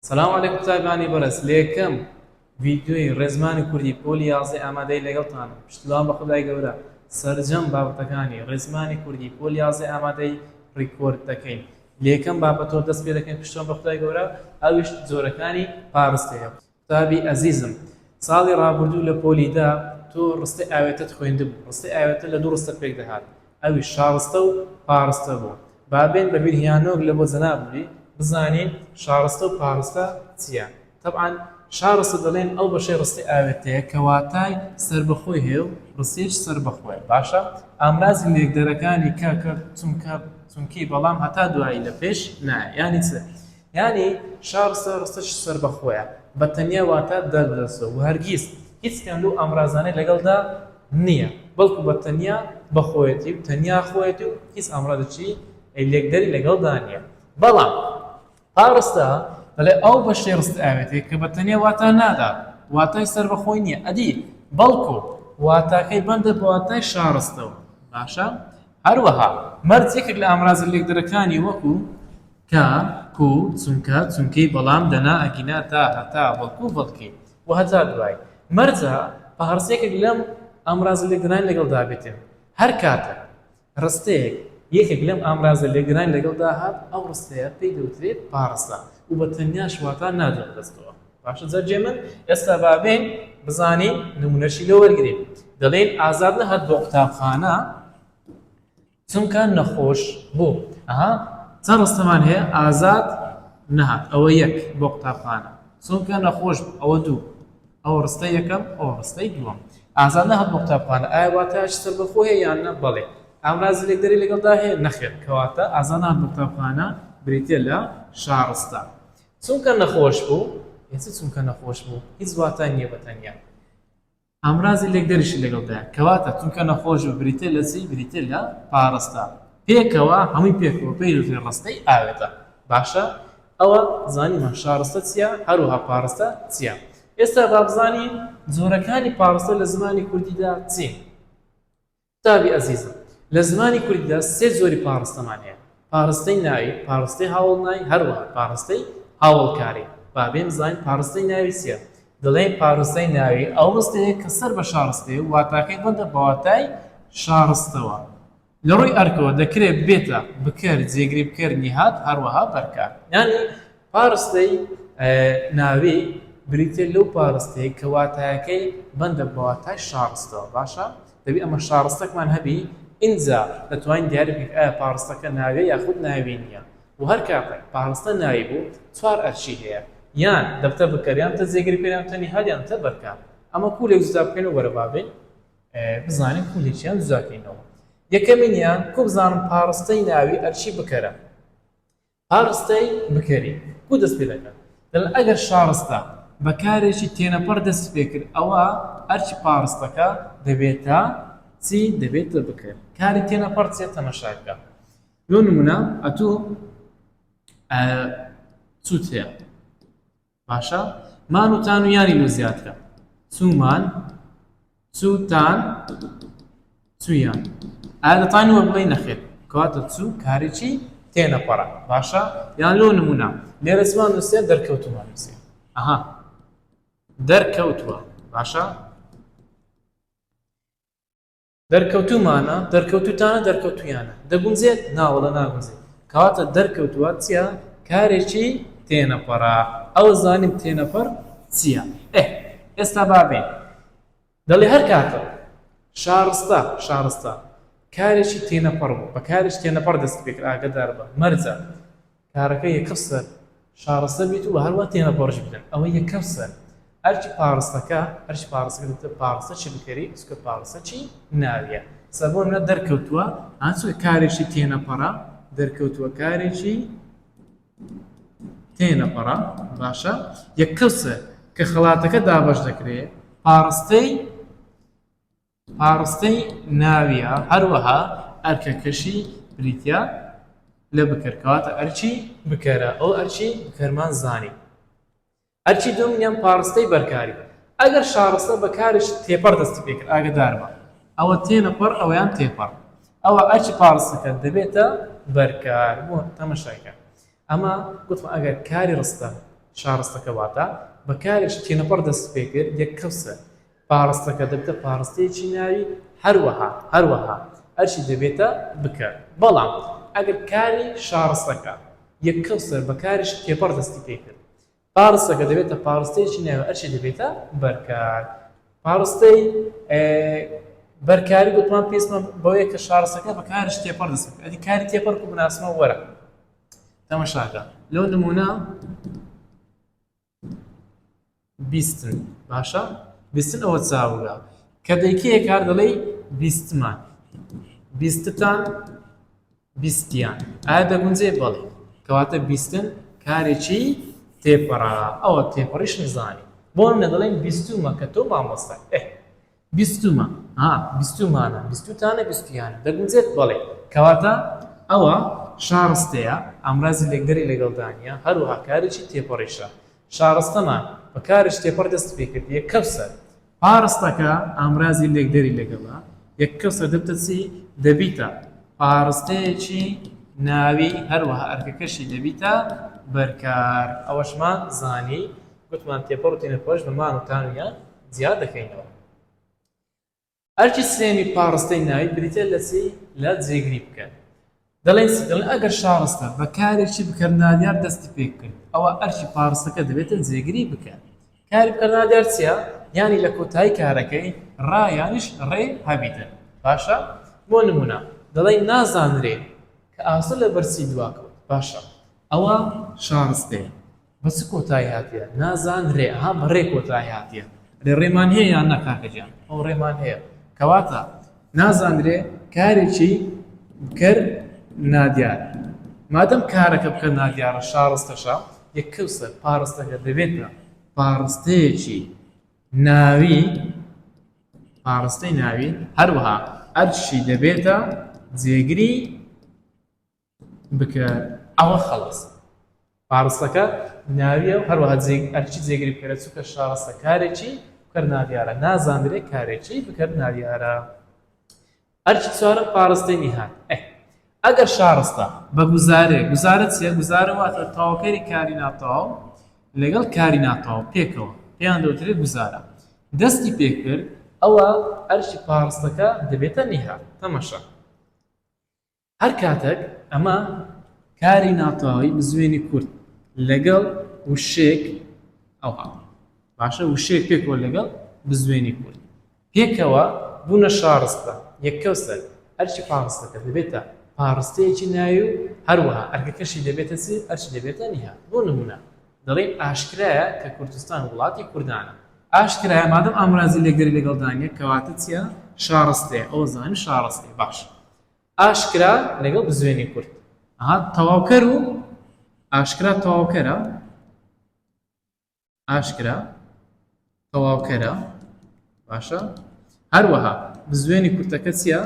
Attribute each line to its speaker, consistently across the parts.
Speaker 1: سلام علیکم تابانی بەرز لێکەم ڤیددیۆی ڕێزمانی کوردی پۆلی یازدەی ئامادەی لەگەڵتان پشتیوان بە خودای گەورە سەرجەم بابەتەکانی ڕێزمانی کوردی پۆلی یازدەی ئامادەی ڕیکۆرد دەکەین لێکەم بابەتۆ دەست پێ دەکەین پشتیوان بە خودای گەورە ئەویش جۆرەکانی پاڕستەیە قوتابی ئەزیزم ساڵی ڕابردوو لە پۆلیدا تۆ ڕستەی ئاوێتت خوێندبوو ڕستەی ئاوێتە لە دوو ڕستە پێک دەهات ئەویش شاڕستە و پاڕستە بوو بابێن بەبیر هیانۆک لە بۆ جەنابووی بزانین شارستە و پارستە چییە؟ طبعا شارستە دەڵێن ئەو بەشەی ڕستی ئاوێتەیە کە واتای سربەخۆی هەیە و ڕستیش سربەخۆیە باشە ئامرازی لێکدەرەکانی کاکە چونکی بەڵام هەتا دوایی لە پێش نایە یانی چ؟ یانی شارستە ڕستەش سربەخۆیە بە تەنیا واتە دەردەسە و هەرگیز هیچکەم لەو ئامرازانەی لەگەڵدا نییە بەڵکو بە تەنیا بەخۆیەتی و تەنیا خۆیەتی و هیچ ئامرازێکی لێکدەری لەگەڵدا نییە بەڵام پاڕستە دەڵێ ئەو بەشەی ڕست ئاوێتەیە کە بە تەنیا واتە نادا واتای سەربەخۆی نییە ئەدی بەڵکو واتاکەی بەندە بە واتای شارستەوە باشە هەروەها مەرجێکێک لە ئامرازە لێکدەرەکانی وەکو کە کو چونکە چونکەی بەڵام دەنا ئەگینا تا هەتا بەڵکو بەڵکی و هەتا دوای مەرجە پاڕستێکێک لەم ئامرازە لێکدەرانی لەگەڵدا بێتێن هەر کاتە ڕستەیەک یەکێک لەم ئامرازە لێکدەرانی لەگەڵدا هات ئەو ڕستەیە پێی دەوترێت پاڕستە و بە تەنیا شواتە نادێت دەستەوە باشە جەرجێ من ئێستا بابێن بزانین نمونەشی لێ وەرگرین دەڵێن ئازاد نەهات بۆ قوتابخانە چونکە نەخۆش بوو چەند ڕستەمان هەیە ئازاد نەهات ئەوە یەک بۆ قوتابخانە چونکە نەخۆش بوو ئەوە دوو ئەو ڕستە یەکەم ئەو ڕستەی دووەم ئازاد نەهات بۆ قوتابخانە ئایا واتایش سەربەخۆ هەیە یان نە بەڵێ ئامرازی لێکدەری لەگەڵدا هەیە نەخێر کەواتە ئازادان بە قوتابخانە بریتە لە شارستە چونکە نەخۆش بوو چونکە نەخۆش بوو هیچ واتای نییە بە تەنیا ئامرازی لێکدەریشی لەگەڵدایە کەواتە چونکە نەخۆش بوو بریتە لە چی بریتە لە پاڕستە پێکەوە هەمووی پێکەوە پێی دەوترێت ڕستەی ئاوێتە باشە ئەوە زانیمان شارستە چییە هەروەها پاڕستە چییە ئێستا با بزانین جۆرەکانی پاڕستە لە زمانی کوردیدا چین قوتابی ئەزیزم لە زمانی کوردیدا سێ جۆری پاڕستەمان هەیە پاڕستەی ناوی پاڕستەی هاوڵناوی هەروەها پاڕستەی هاوڵکاری بابێن بزانین پاڕستەی ناوی چییە دەڵێن پاڕستەی ناوی ئەو ڕستەیە کە سەر بە شارستەیە و واتاکەی بەندە بە واتای شارستەوە لە ڕووی ئەرکەوە دەکرێت بێتە بکەر جێگری بکەرنی هات هەروەها بەرکار یانی پاڕستەی ناوی بریتێ لەو پاڕستەیە کە واتایەکەی بەندە بە واتای شارستەوە باشە دەبی ئەمە شارستەکمان هەبی اینجا دەتوانین دیاری بکەین ئایا پاڕستەکە ناوێ یاخود ناوی نییە و هەر کاتێک پاڕستە ناوی بوو چوار ئەرچی هەیە یان دەبتە بکەریان تە جێگری پێیان تەنی هەلیان تە بەرکار ئەمە پولێک جودا بکەینەوە وەرە بابێن بزانین پولێکیان جوزاکەینەوە یەکەمینیان کو بزانم پاڕستەی ناوی ئەرچی بکەرە پاڕستەی بکەری کو دەست پێ دەکەن دەڵێن ئەگەر شارستە بەکارێکی تێنەپەر دەست پێ کرد ئەوە ئەرچی پاڕستەکە دەبێتە چی دەبێت بکرد کاری تێنەپەر چێت تەمەشاکە لۆ نمونە ئەتوو چوت هەیە باشە مان و تان و یانی لۆ زیاترە چوومان چوتان چویان ئایا دەتوانین وە بڵێ نەخێت کەواتە چوو کارێکی تێنەپەڕە باشە یان لۆ نمونە لێرە چمان نووسێ دەرکەوتومان نووسێ دەرکەوتووە باشە دەرکەوتومانە دەرکەوتوتانە دەرکەوتویانە دەگونجێت ناوەڵە ناگونجێت کەواتە دەرکەوتووە چییە کارێکی تێنەپەڕە ئەو زانیم تێنەپەر چییە ئێستا بابێن دەڵێ هەر کاتە شارستە کارێکی تێنەپەڕ بوو بە کارێکی تێنەپەڕ دەست پێکرد ئاگدار بە مەرجە کارەکە یەکەم سەر شارستە بیت و هەروە تێنەپەڕش بدەن ئەوە یەکەم سەر هەرچی پاڕستەکە هەرچی پاڕستەکە پاڕستە چی بکەری سکە پاڕستە چی ناویە سەر بۆ منە دەرکەوتووە ئەچوە کارێکی تێنەپەڕە دەرکەوتووە کارێکی تێنەپەڕە باشە یەکەوسە کە خەڵاتەکە دابەش دەکرێت پاڕستەی ناویە هەروەها ئەرکەکەشی بریتیا لە بکەرکەواتە ئەرچی بکەرە ئەو ئەرچی بکەرمان زانی ئەرچی دومیان پاڕستەی بەرکاری ئەگەر شارستە بەکارش تێپەر دەستی پێکرد ئاگدار بە ئەوە تێنەپەڕ ئەوەیان تێپەڕ ئەوە ئەرچی پاڕستەکە دەبێتە بەرکار بۆ تەمەشایکە ئەمە گوتم ئەگەر کاری ڕستە شارستەکە واتە بەکارێک تێنەپەر دەست پێ کرد یەک کەوسەر پاڕستەکە دەبێتە پاڕستەیەکی ناوی هەروەها ئەرچی دەبێتە بکە بەڵام ئەگەر کاری شارستەکە یەک کەوسەر بەکاریش تێپەر دەستی پێ کرد پاڕستەکە دەبێتە پاڕستەیەکی ناوی ئەرچی دەبێتە بەرکار پاڕستەی بەرکاری گوتمان پێسمە بەوەیە کە شارستەکە بەکارش تێپەر دەست پێ ئەدی کاری تێپەر و بناسمە وەرە تەماشاکە لەو نمونە بیستن باشە بیستن ئەوە چاوگا کە دەیکەیە کار دەڵێ بیستمان بیستتان بیستیان ئایا دەگونجێ بەڵێ کەواتە بیستن کارێکی تێپەڕا ئەوە تێپەڕیش نزانی بۆ منە دەڵێن بیستومە کە تۆ مامۆستا بیستومە بیستومانە بیستوتانە بیستیانە دەگونجێت بەڵێ کەواتە ئەوە شارستەیە ئامرازی لێکدەری لەگەڵدانیە هەروەها کارێکی تێپەڕیشە شارستەمان بەکارش تێپەر دەست پێ کرد یەک کەوسەر پاڕستەکە ئامرازی لێکدەری لەگەڵا یەک کەوسەر دەبتە چی دەبیتە پاڕستەیەکی ناوی هەروەها ئەرکەکەشی دەبیتە بەرکار ئەوەشمان زانی گوتمان تێپەڕ و تێنەپەڕش بە مان و تانویە زیاد دەکەینەوە ئەرکی سێمی پاڕستەی ناوی بریتە لە چی لە جێگری بکەن دەڵێن ئەگەر شارستە بەکارێکی بکەرنادیار دەستی پێ کرد ئەوە ئەرکی پاڕستەکە دەبێتە جێگری بکەن کاری بکەرنادیار چییە؟ یانی لە کۆتایی کارەکەی ڕایانیش ڕێ هەبیتن باشە؟ بۆ نمونە دەڵێن نازانرێ کە ئاسە لە بەرچی دواکەوت باشە ئەوە شارستەیە بە چ کۆتایی هاتیە؟ نازانرێ بەڕێ کۆتایی هاتیە لێ ڕێمان هەیە یان نەکاکەجیان ئەو ڕێمان هەیە کەواتە نازانرێ کارێکی بکەر نادیار مادەم کارەکە بکە نادیارە شارستەشە یەک کەوسەر پاڕستەکە دەبێتە پاڕستەیەکی ناوی پاڕستەی ناوی هەروەها ئەرچی دەبێتە جێگری بکە ئەوە خەڵەس پاڕستەکە ناویە و هەروەها ئەرچی جێگری بکەرە چووکە شارستە کارێکی بکەر نادیارە نازانرێ کارێکی بکەر نادیارە ئەرچی چوارەم پاڕستەی نیهات ئەگەر شارستە بە گوزارە چیە؟ گوزارە واتە تاواکەری کاری ناتەواو لەگەڵ کاری ناتەواو پێکەوە پێیان دەوترێت گوزارە دەستی پێ کرد ئەوە ئەرچی پاڕستەکە دەبێتە نیهات تەماشا هەر کاتێک ئەمە کاری ناتەواوی بزوێنی کورد لەگەڵ وشێک ئەوها باشە وشێک پێکەوە لەگەڵ بزوێنی کورد پێکەوە بوونە شارستە یەک کەوسەر ئەرچی پاڕستەکە دەبێتە پاڕستەیەکی ناوی و هەروەها ئەرکەکەشی دەبێتە چی ئەرچی دەبێتە نیهات بۆ نمونە دەڵێن ئاشکرایە کە کوردستان وڵاتی کوردانە ئاشکرایە مادەم ئامرازی لێکدەری لەگەڵدانیە کەواتە چیە شارستەیە ئەوە زانی شارستەیە باش ئاشکرا لەگەڵ بزوێنی کورد تەواوکەر و ئاشکرا تەواوکەرە ئاشکرا تەواوکەرە باشە هەروەها بزوێنی کورتەکە چییە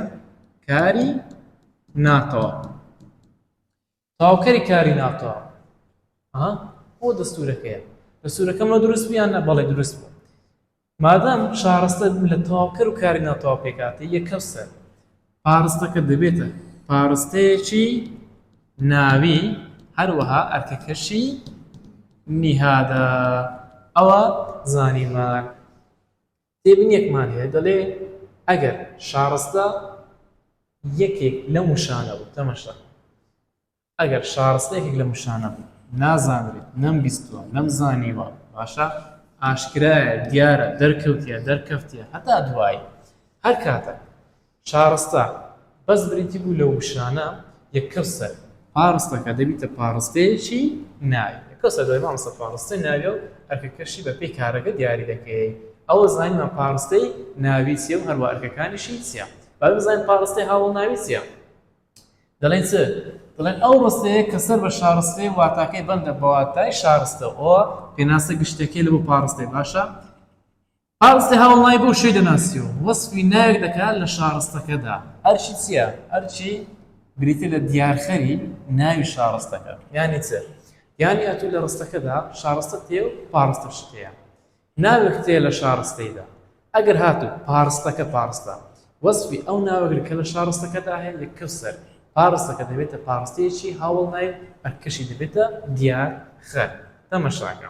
Speaker 1: کاری ناتەواو تەواوکەری کاری ناتەواو بۆ دەستورەکەیە دەستورەکەمە دروست بیان نە بەڵێ دروست بوو مادام شارستە لە تەواوکەر و کاری ناتەواو پێکاتی یەک کەوسەر پاڕستەکە دەبێتە پاڕستەیەکی ناوی هەروەها ئەرکەکەشی نیهادە ئەوە زانیمان تێبینیەکمان هەیە دەڵێ ئەگەر شارستە یەکێک لە موشانە بوو تەماشا ئەگەر شارستەیەکێک لە موشانە بوو نازانرێت نەمبیستووە نەمزانیوە باشە ئاشکرایە دیارە دەرکەوتیە دەرکەفتیە هەتا دوایی هەر کاتێک شارستە بەس بریتی بوو لە وشانە یەک کەوسەر پاڕستەکە دەبیتە پاڕستەیەکی ناوی کەسە دوای مامۆستا پاڕستەی ناویە و ئەرکەکەشی بە پێی کارەکە دیاری دەکەی ئەوە زانیمان پاڕستەی ناوی چییە و هەروە ئەرکەکانیشی چییە با بزانین پاڕستەی هاوڵ ناوی چییە دەڵێن چ دەڵێن ئەو ڕستەیە کە سەر بە شارستەی واتاکەی بەندە بە واتای شارستە ئەوە پێناسە گشتەکەی لە بۆ پاڕستەی باشە پاڕستەی هاوڵ ناوی بۆ شوێ دەناسیەوە وەسفی ناوێک دەکات لە شارستەکەدا ئەرچی چییە ئەرچی بریتە لە دیارخەری ناوی شارستەکە یانی چ یانی ئەتوو لە ڕستەکەدا شارستە تێ و پاڕستەش تەیە ناوێک تێ لە شارستەیدا ئەگەر هاتوو پاڕستەکە پاڕستە وەسفی ئەو ناوەگر کە لە شارستەکەدا هەیە لە کەوسەر پاڕستەکە دەبێتە پاڕستەیەکی هاوڵ ناوی ئەرکەشی دەبێتە دیار خەر تەماشاکە.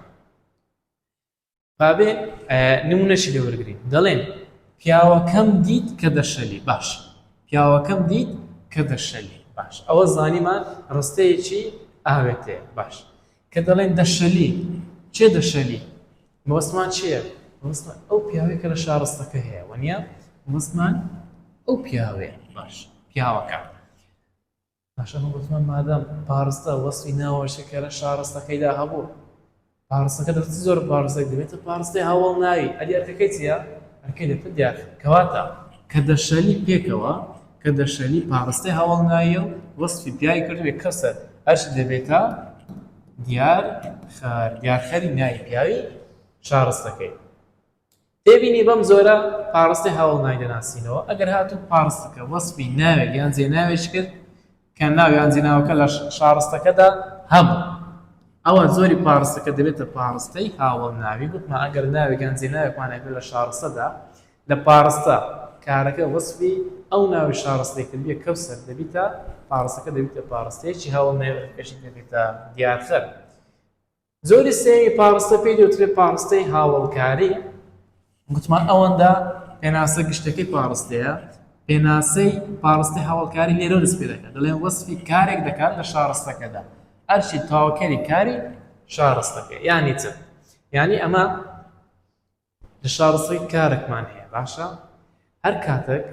Speaker 1: بابێ نمونەشی لێ وەرگرین دەڵێن پیاوەکەم دیت کە دەشەلی باش پیاوەکەم دیت کە دەشەلی باش ئەوە زانیمان ڕستەیەکی ئاوێتەیە باش کە دەڵێن دەشەلی چێ دەشەلی مەوەسمان چییە؟ مەوەسمان ئەو پیاوەیە کە لە شارستەکە هەیە وەنیە مەوەسمان ئەو پیاوەیە باش پیاوەکە باشە گوتمان مادام پارستە وەسفی ناوەشە کە لە شارستەکەیدا هەبوو پارستەکە دەستی زۆر پارستێک دەبێتە پارستەی هاوڵ ناوی ئەدی ئەرکەکەی چییە؟ ئەرکەی دەپێت دیار کەواتە کە دەشەلی پێکەوە کە دەشەلی پارستەی هاوڵ نایە و وەسفی پیاوی کردوێ کەسە ئەش دەبێتە دیارخەری ناوی پیاوی شارستەکەی تێبینی بەم زۆرە پارستەی هاوڵ نای دەناسینەوە ئەگەر هاتوو پارستەکە وەسفی ناوێک یان جێ ناوێش کرد کە ناو یان جێناوەکە لە شارستەکەدا هەبوو ئەوە زۆری پارستەکە دەبێتە پارستەی هاوڵ ناوی گوتمان ئەگەر ناوێک یان جێ ناوێکمان هەبێت لە شارستەدا لە پارستە کارەکە وەسفی ئەو ناوی شارستەی کردبیە کەوسەر دەبیتە پارستەکە دەبیتە پارستەیەکی هاوڵ ناوێکەشی دەبێتە دیارخەر زۆری سێمی پارستە پێی دەوترێت پارستەی هاوڵکاری گوتمان ئەوەندا پێناسە گشتەکەی پارستەیە پێناسەی پارستەی هاوڵکاری لێرە دەست پێ دەکات دەڵێن وەسفی کارێک دەکات لە شارستەکەدا ئەرشی تاوەکەری کاری شارستەکە یانی چ یانی ئەمە لە شارستەی کارێکمان هەیە باشە هەر کاتێک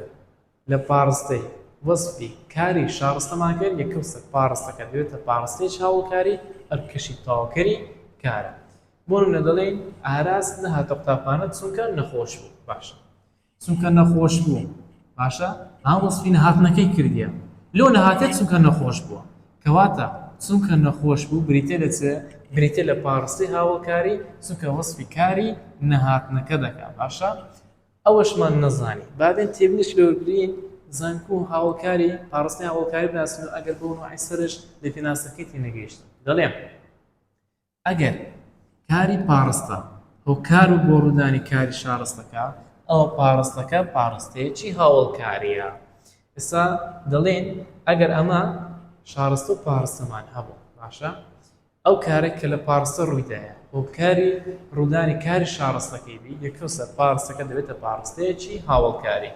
Speaker 1: لە پارستەی وەسفی کاری شارستەمان کرد یەکەوسە پارستەکە دەوێتە پارستەیەکی هاوڵکاری ئەرکەشی تاوەکەری کارە بۆ نمونە دەڵێن ئاراس نەهاتە قوتابخانە چونکە نەخۆش بوو باشە چونکە نەخۆش بوو باشە ئەم وەسفی نەهاتنەکەی کردیە لۆ نەهاتێت چونکە نەخۆش بووە کەواتە چونکە نەخۆش بوو بریتێ لە چێ بریتێ لە پارستەی هاوڵکاری چونکە وەسفی کاری نەهاتنەکە دەکات باشە ئەوەشمان نەزانی بابێن تێبینیش لێوەرگرین زانکو هاوڵکاری پارستەی هاوڵکاری بناسن ئەگەر بۆ نوعی سەرش لە پێناسەکەی تێنەگەیشت دەڵێم ئەگەر کاری پارستە هۆکار و بۆ ڕوودانی کاری شارستەکە ئەوە پارستەکە پارستەیەکی هاوڵکاریە ئێستا دەڵێن ئەگەر ئەمە شارستە و پارستەمان هەبوو باشە ئەو کارێک کە لە پارستە ڕوویدایە هۆکاری ڕوودانی کاری شارستەکەی بی یەکەوسەر پارستەکە دەبێتە پارستەیەکی هاوڵکاری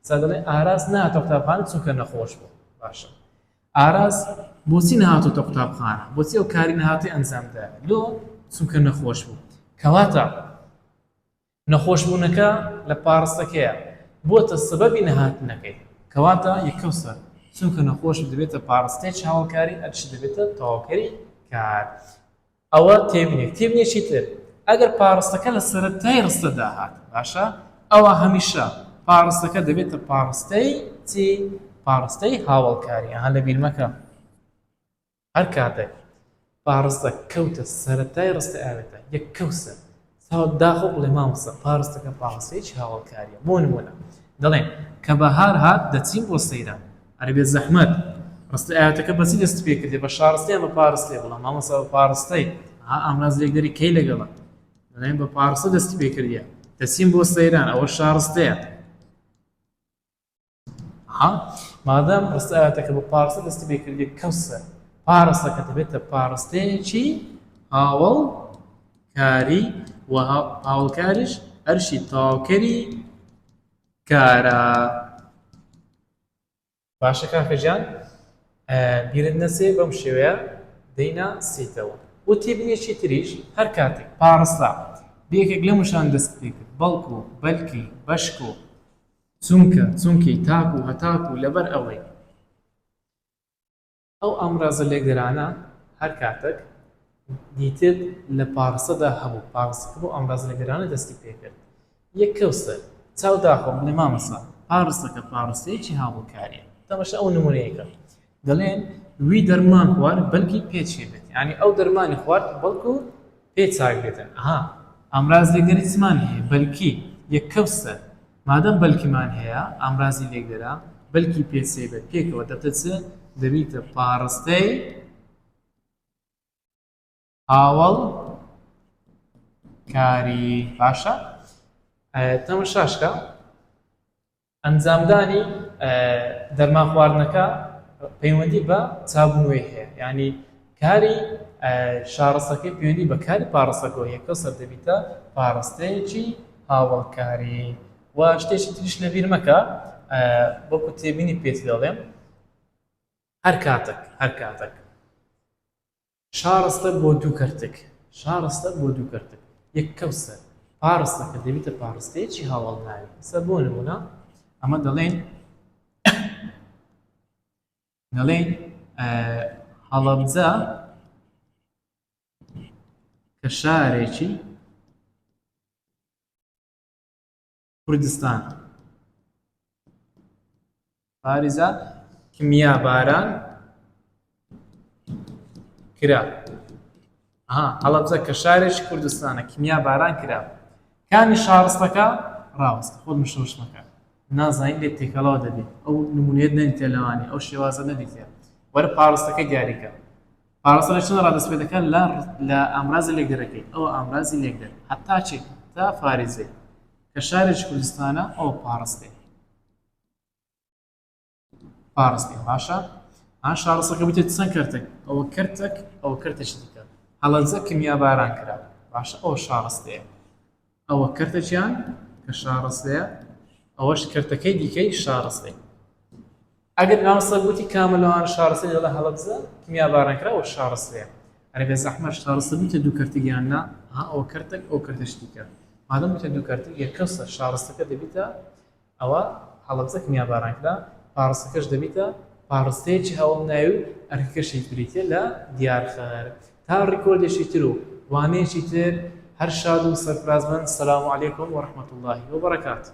Speaker 1: سا دەڵێن ئاراس نهاتە قوتابخانە چونکە نەخۆش بوو باشە ئاراس بۆچی نەهاتۆتە قوتابخانە بۆچی ئەو کاری نەهاتی ئەنجامدا لۆ چونکە نەخۆش بوو کەواتە نەخۆشبوونەکە لە پارستەکەیە بۆتە سبەبی نەهاتنەکەی کەواتە یەکەوسەر چونکە نەخۆش دەبێتە پارستەیەکی هاوڵکاری ئەرچی دەبێتە تەواوکەری کار ئەوە تێبینێکی تر ئەگەر پارستەکە لە سەرەتای ڕستەدا هات باشە ئەوە هەمیشە پارستەکە دەبێتە پارستەی چی پارستەی هاوڵکاری هەر لە بیرمەکە هەر کاتێک پارستە کەوتە سەرەتای ڕستە ئاوێتە یەک کەوسە چاوە داخۆ بڵێ مامۆستا پارستەکە پارستەیەکی هاوڵکاریە بۆ نمونە دەڵێن کە بەهار هات دەچین بۆ سەیران ئەرە بێت زەحمەت ڕستە ئاوێتەکە بەچی دەست پێ کردێ بە شارستەیان بە پارستەی بڵام مامۆستا بە پارستەی ئامراز لێکدەری کەی لەگەڵە دەڵێن بە پارستە دەستی پێ کردیە دەچین بۆ سەیران ئەوە شارستەیە مادام ڕستە ئاوێتەکە بە پارستە دەستی پێ کردی کەوسە پارستەکە دەبێتە پارستەیەکی هاوڵکاری و هاوڵکاریش ئەرشی تاوکەری کارە باشە کاکەجان بیرت نەچێ بەم شێوەیە دەینا سیتەوە و تێبینێکی تریش هەر کاتێک پارستە بەیەکێک لە موشان دەست پێ کرد بەڵکو بەلکی بەشک و چونکەی تاک و هەتاک و لەبەر ئەوەی ئەو ئەمرازە لێکدەرانە هەر کاتێک دیتر لە پارستەدا هەبوو پارستەکە بۆ ئەمراز لێکدەرانە دەستی پێ کرد یەک کەوسەر چاو داخۆم لێ مامەسا پارستەکە پارستەیەکی هاوڵکاریە تەماشا ئەو نمونەیەکە دەڵێن وی دەرمان خوارد بەلکی پێچێ بێت یعنی ئەو دەرمانی خوارد بەڵکو پێ چاک بێتن ئەمراز لێکدەری چمان هەیە بەلکی یەک کەوسەر مادەم بەلکیمان هەیە ئەمرازی لێکدەرا بەلکی پێچێ بێت پێکەوە دەبێتە دەبیتە پارستەی هاوڵکاری باشە تەماشاشکە ئەنجامدانی دەرمان خواردنەکە پەیوەندی بە چابوونەوەی هەیە یعنی کاری شارستەکەی پەیوەندی بەکاری پاڕستەکەەوە یەکە سەر دەبیتە پاڕستەیەکی هاوڵکاری و شتێکی تریش لەبیر مەکە بۆکو تێبینی پێتی دەڵێم هەر کاتێک شارستە بۆ دوو کەرتێک شارستە بۆ دوو کەرتێک یەک کەوسەر پاڕستەکە دەبیتە پاڕستەیەکی هاوڵناوی سە بۆ نمونە ئەمە دەڵێن هەڵەبجە کە شارێکی کوردستان پارێزە کمیا باران کرا هەڵەبجە کە شارێکی کوردستانە کمیا باران کرا کانی شارستەکە ڕاوەستە خۆت مشۆش مەکە نازانین لێت تێکەڵاو دەبێت ئەو نمونێت نەدیتە لەوانی ئەو شێوازە نەدیتە وەرە پاڕستەکە دیاریکە پاڕستە لە چەند ڕادەست پێ دەکەن لە ئامرازی لێکدەرەکەی ئەوە ئامرازی لێکدەر هەتا چی تا فارێزەی کە شارێکی کوردستانە ئەو پاڕستێ باشە شارستەکە بێتێت چەند کەرتێک ئەوە کەرتێکی دیکە هەڵەبجە کمیا باران کرا باشە ئەوە شارستەیە ئەوە کەرتێکیان کە شارستەیە ئەوەش کەرتەکەی دیکەی شارستەی ئەگەر ناوسە گوتی کاملەوان شارستەی دەڵێ هەڵەبجە کمیا باران کرا ئەوە شارستەیە ئەرێ بێ زەحمەت شارستە بێتە دوو کەرتێکیاننا ئەوە کەرتێک ئەو کەرتێکی دیکە مادەم بێتە دوو کەرتێک یەکەسە شارستەکە دەبیتە ئەوە هەڵەبجە کمیا باران کرا پاڕستەکەش دەبیتە پاڕستەیەکی هەوڵناوی و ئەرکەکەشی بریتە لە دیارخەر تا ڕیکۆردێکی تر و وانەیەکی تر هەر شاد و سەرفرازمەند سەلام عەلەیکوم وەڕەحمەتوڵڵاهی وبەرەکات